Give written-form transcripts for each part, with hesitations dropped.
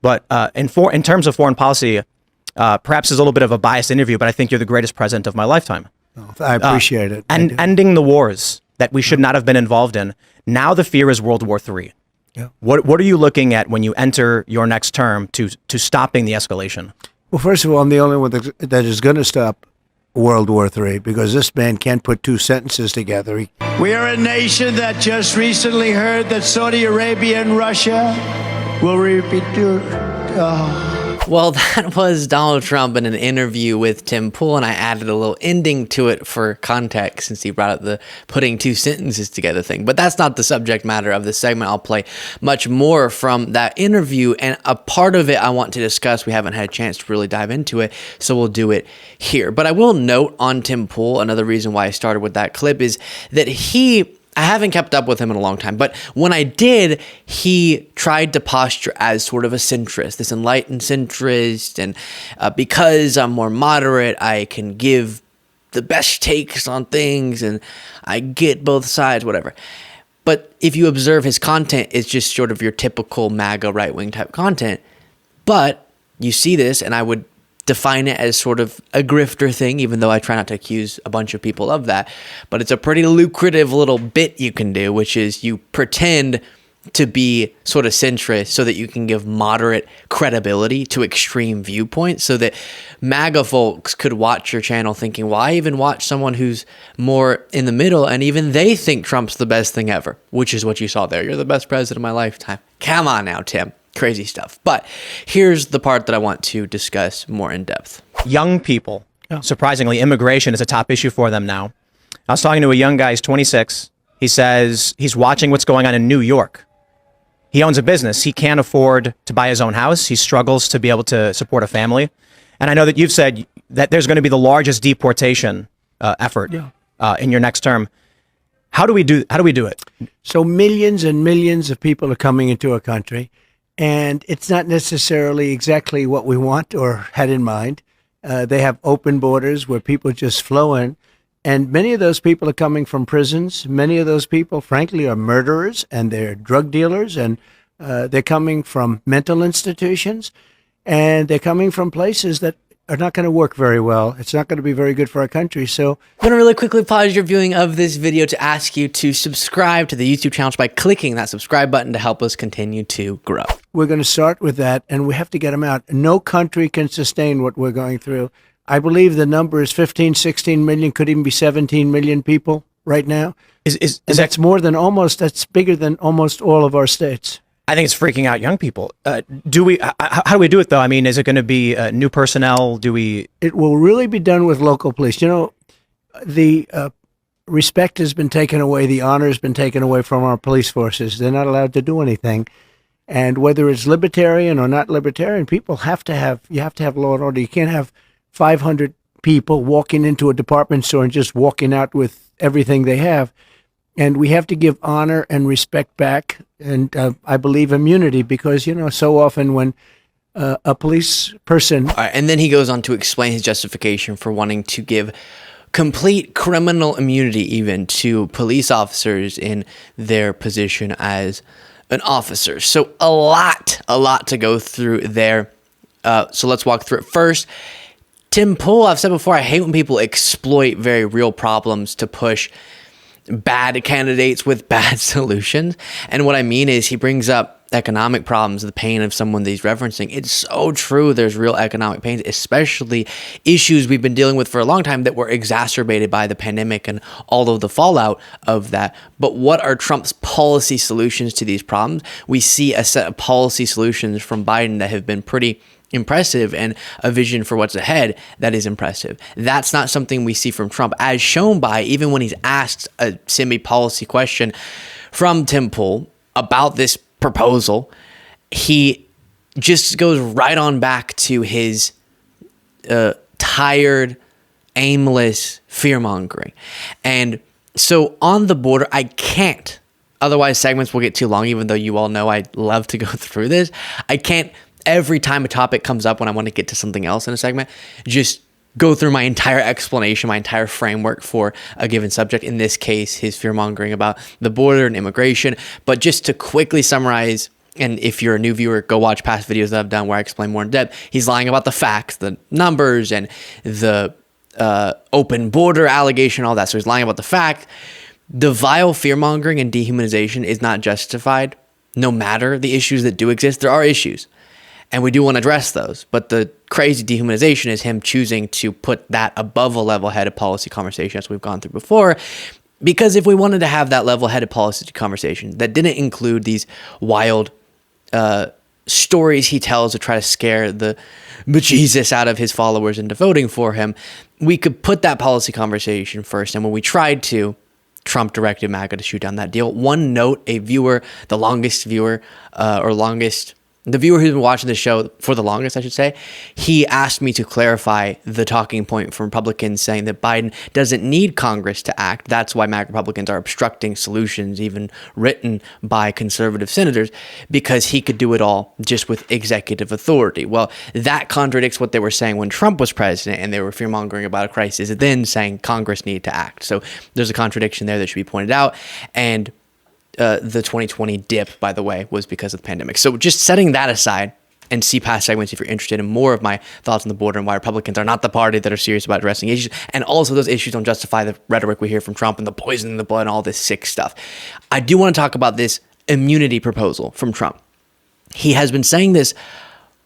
But in terms of foreign policy, perhaps it's a little bit of a biased interview, but I think you're the greatest president of my lifetime. Oh, I appreciate it. And ending the wars that we should not have been involved in. Now the fear is World War III. Yeah. What are you looking at when you enter your next term to stopping the escalation? Well, first of all, I'm the only one that is going to stop World War III, because this man can't put two sentences together. We are a nation that just recently heard that Saudi Arabia and Russia will repeat. Well, that was Donald Trump in an interview with Tim Pool, and I added a little ending to it for context since he brought up the putting two sentences together thing. But that's not the subject matter of this segment. I'll play much more from that interview, and a part of it I want to discuss. We haven't had a chance to really dive into it, so we'll do it here. But I will note on Tim Pool, another reason why I started with that clip is that I haven't kept up with him in a long time, but when I did, he tried to posture as sort of a centrist, this enlightened centrist, and because I'm more moderate, I can give the best takes on things, and I get both sides, whatever. But if you observe his content, it's just sort of your typical MAGA right-wing type content. But you see this, and I would define it as sort of a grifter thing, even though I try not to accuse a bunch of people of that. But it's a pretty lucrative little bit you can do, which is you pretend to be sort of centrist so that you can give moderate credibility to extreme viewpoints, so that MAGA folks could watch your channel thinking, well, I even watch someone who's more in the middle, and even they think Trump's the best thing ever, which is what you saw there. You're the best president of my lifetime. Come on now, Tim. Crazy stuff. But here's the part that I want to discuss more in depth. Young people, surprisingly, immigration is a top issue for them now. I was talking to a young guy, he's 26. He says he's watching what's going on in New York. He owns a business. He can't afford to buy his own house. He struggles to be able to support a family. And I know that you've said that there's going to be the largest deportation effort in your next term. How do we do it? So millions and millions of people are coming into our country. And it's not necessarily exactly what we want or had in mind. They have open borders where people just flow in. And many of those people are coming from prisons. Many of those people, frankly, are murderers, and they're drug dealers. And they're coming from mental institutions. And they're coming from places that are not going to work very well. It's not going to be very good for our country. So I'm going to really quickly pause your viewing of this video to ask you to subscribe to the YouTube channel by clicking that subscribe button to help us continue to grow. We're going to start with that, and we have to get them out. No country can sustain what we're going through. I believe the number is 15, 16 million, could even be 17 million people right now. That's bigger than almost all of our states. I think it's freaking out young people. How do we do it, though? I mean, is it going to be new personnel? It will really be done with local police. You know, the respect has been taken away. The honor has been taken away from our police forces. They're not allowed to do anything. And whether it's libertarian or not libertarian, you have to have law and order. You can't have 500 people walking into a department store and just walking out with everything they have. And we have to give honor and respect back, and I believe immunity, because, you know, so often when a police person... All right, and then he goes on to explain his justification for wanting to give complete criminal immunity even to police officers in their position as an officer. So a lot to go through there. So let's walk through it. First, Tim Pool, I've said before, I hate when people exploit very real problems to push bad candidates with bad solutions. And what I mean is he brings up economic problems, the pain of someone that he's referencing. It's so true. There's real economic pains, especially issues we've been dealing with for a long time that were exacerbated by the pandemic and all of the fallout of that. But what are Trump's policy solutions to these problems? We see a set of policy solutions from Biden that have been pretty impressive, and a vision for what's ahead that is impressive. That's not something we see from Trump, as shown by even when he's asked a semi-policy question from Tim Pool about this proposal, he just goes right on back to his tired, aimless fear-mongering. And so on the border, I can't, otherwise segments will get too long, even though you all know I love to go through this. I can't, every time a topic comes up when I want to get to something else in a segment, just go through my entire explanation, my entire framework for a given subject. In this case, his fear-mongering about the border and immigration. But just to quickly summarize and if you're a new viewer, go watch past videos that I've done where I explain more in depth. He's lying about the facts, the numbers, and the open border allegation, all that. So he's lying about the fact. The vile fear-mongering and dehumanization is not justified, no matter the issues that do exist. There are issues, and we do want to address those. But the crazy dehumanization is him choosing to put that above a level-headed policy conversation, as we've gone through before. Because if we wanted to have that level-headed policy conversation that didn't include these wild stories he tells to try to scare the bejesus out of his followers into voting for him, we could put that policy conversation first. And when we tried to, Trump directed MAGA to shoot down that deal. One note, a viewer, the viewer who's been watching the show for the longest, I should say, he asked me to clarify the talking point from Republicans saying that Biden doesn't need Congress to act. That's why MAGA Republicans are obstructing solutions, even written by conservative senators, because he could do it all just with executive authority. Well, that contradicts what they were saying when Trump was president and they were fear-mongering about a crisis, and then saying Congress needed to act. So there's a contradiction there that should be pointed out. And the 2020 dip, by the way, was because of the pandemic. So just setting that aside, and see past segments if you're interested in more of my thoughts on the border and why Republicans are not the party that are serious about addressing issues. And also those issues don't justify the rhetoric we hear from Trump and the poison in the blood and all this sick stuff. I do want to talk about this immunity proposal from Trump. He has been saying this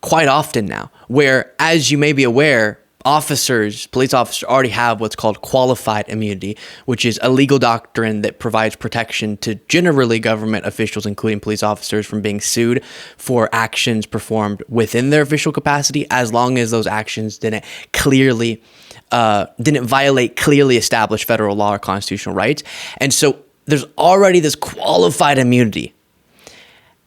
quite often now, where, as you may be aware, police officers already have what's called qualified immunity, which is a legal doctrine that provides protection to generally government officials, including police officers, from being sued for actions performed within their official capacity, as long as those actions didn't violate clearly established federal law or constitutional rights. And so there's already this qualified immunity.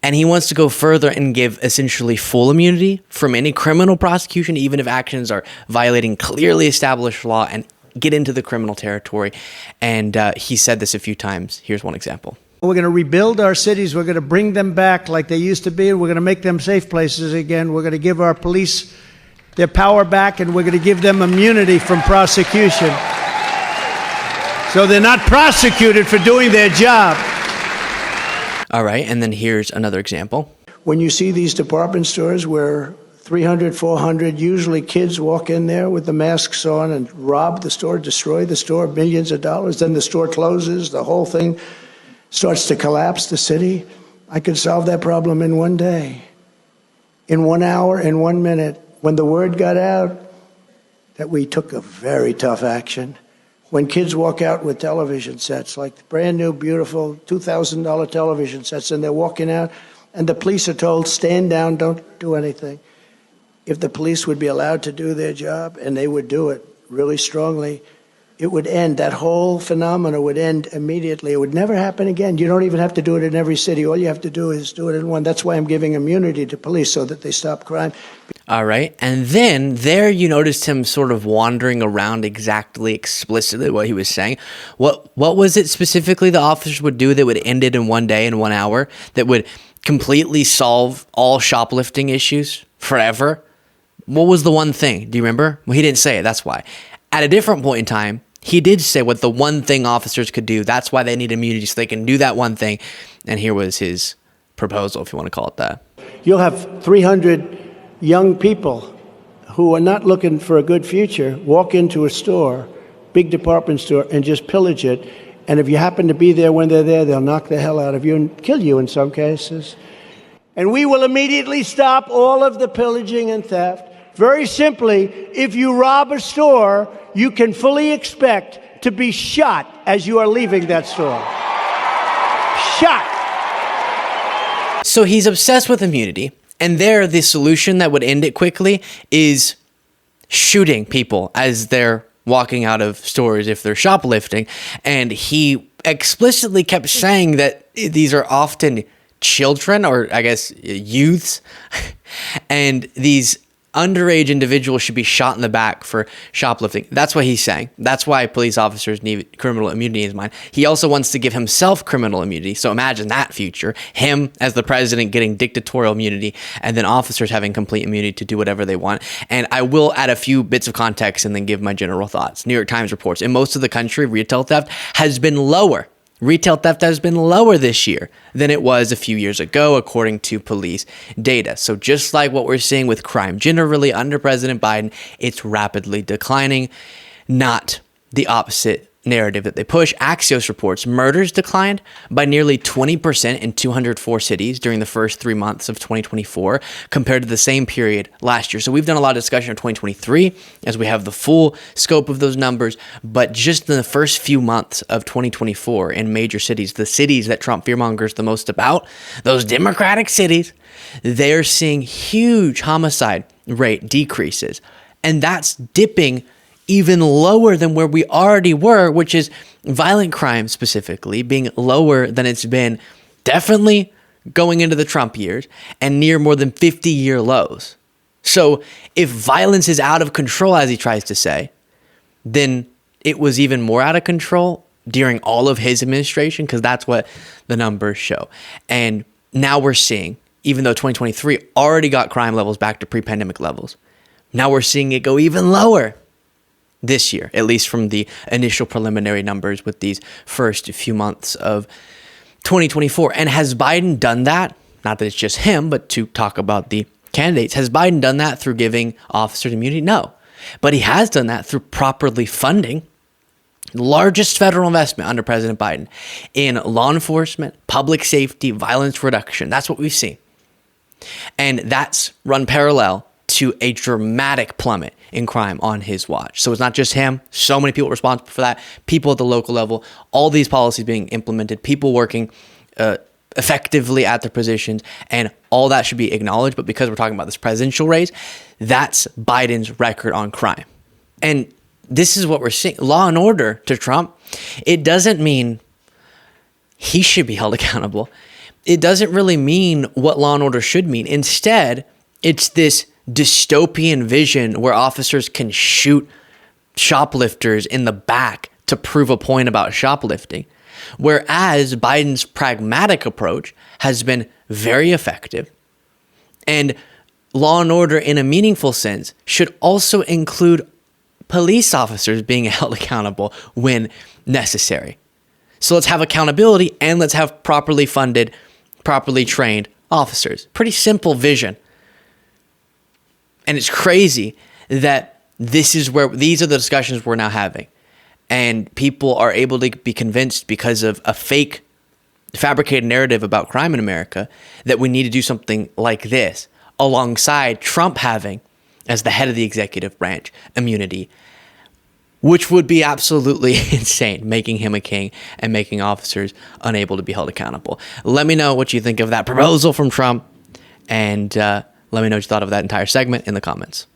And he wants to go further and give essentially full immunity from any criminal prosecution, even if actions are violating clearly established law, and get into the criminal territory. And he said this a few times. Here's one example. We're going to rebuild our cities. We're going to bring them back like they used to be. And we're going to make them safe places again. We're going to give our police their power back, and we're going to give them immunity from prosecution, so they're not prosecuted for doing their job. All right, and then here's another example. When you see these department stores where 300, 400, usually kids walk in there with the masks on and rob the store, destroy the store, millions of dollars, then the store closes, the whole thing starts to collapse, the city, I could solve that problem in one day, in 1 hour, in 1 minute. When the word got out that we took a very tough action, when kids walk out with television sets, like brand new, beautiful $2,000 television sets, and they're walking out, and the police are told, stand down, don't do anything. If the police would be allowed to do their job, and they would do it really strongly, it would end. That whole phenomena would end immediately. It would never happen again. You don't even have to do it in every city. All you have to do is do it in one. That's why I'm giving immunity to police, so that they stop crime. All right. And then there you noticed him sort of wandering around exactly explicitly what he was saying. What was it specifically the officers would do that would end it in 1 day, in 1 hour, that would completely solve all shoplifting issues forever? What was the one thing? Do you remember? Well, he didn't say it. That's why. At a different point in time, he did say what the one thing officers could do. That's why they need immunity, so they can do that one thing. And here was his proposal, if you want to call it that. You'll have 300 young people who are not looking for a good future walk into a store, big department store, and just pillage it. And if you happen to be there when they're there, they'll knock the hell out of you and kill you in some cases. And we will immediately stop all of the pillaging and theft. Very simply, if you rob a store, you can fully expect to be shot as you are leaving that store. Shot. So he's obsessed with immunity. And there, the solution that would end it quickly is shooting people as they're walking out of stores if they're shoplifting. And he explicitly kept saying that these are often children, or I guess youths, and these underage individuals should be shot in the back for shoplifting. That's what he's saying. That's why police officers need criminal immunity in his mind. He also wants to give himself criminal immunity. So imagine that future. Him as the president getting dictatorial immunity, and then officers having complete immunity to do whatever they want. And I will add a few bits of context and then give my general thoughts. New York Times reports, in most of the country, retail theft has been lower Retail theft has been lower this year than it was a few years ago, according to police data. So just like what we're seeing with crime generally under President Biden, it's rapidly declining, not the opposite narrative that they push. Axios reports murders declined by nearly 20% in 204 cities during the first 3 months of 2024 compared to the same period last year. So we've done a lot of discussion of 2023 as we have the full scope of those numbers, but just in the first few months of 2024 in major cities, the cities that Trump fearmongers the most about, those Democratic cities, they're seeing huge homicide rate decreases. And that's dipping even lower than where we already were, which is violent crime specifically being lower than it's been definitely going into the Trump years and near more than 50-year lows. So if violence is out of control, as he tries to say, then it was even more out of control during all of his administration, because that's what the numbers show. And now we're seeing, even though 2023 already got crime levels back to pre-pandemic levels, now we're seeing it go even lower this year, at least from the initial preliminary numbers with these first few months of 2024. And has Biden done that? Not that it's just him, but to talk about the candidates. Has Biden done that through giving officers immunity? No. But he has done that through properly funding the largest federal investment under President Biden in law enforcement, public safety, violence reduction. That's what we've seen. And that's run parallel to a dramatic plummet in crime on his watch. So it's not just him. So many people responsible for that. People at the local level, all these policies being implemented, people working effectively at their positions, and all that should be acknowledged. But because we're talking about this presidential race, that's Biden's record on crime. And this is what we're seeing. Law and order to Trump, it doesn't mean he should be held accountable. It doesn't really mean what law and order should mean. Instead, it's this dystopian vision where officers can shoot shoplifters in the back to prove a point about shoplifting. Whereas Biden's pragmatic approach has been very effective. And law and order in a meaningful sense should also include police officers being held accountable when necessary. So let's have accountability and let's have properly funded, properly trained officers. Pretty simple vision. And it's crazy that these are the discussions we're now having. And people are able to be convinced because of a fake, fabricated narrative about crime in America that we need to do something like this alongside Trump having, as the head of the executive branch, immunity, which would be absolutely insane, making him a king and making officers unable to be held accountable. Let me know what you think of that proposal from Trump, and let me know what you thought of that entire segment in the comments.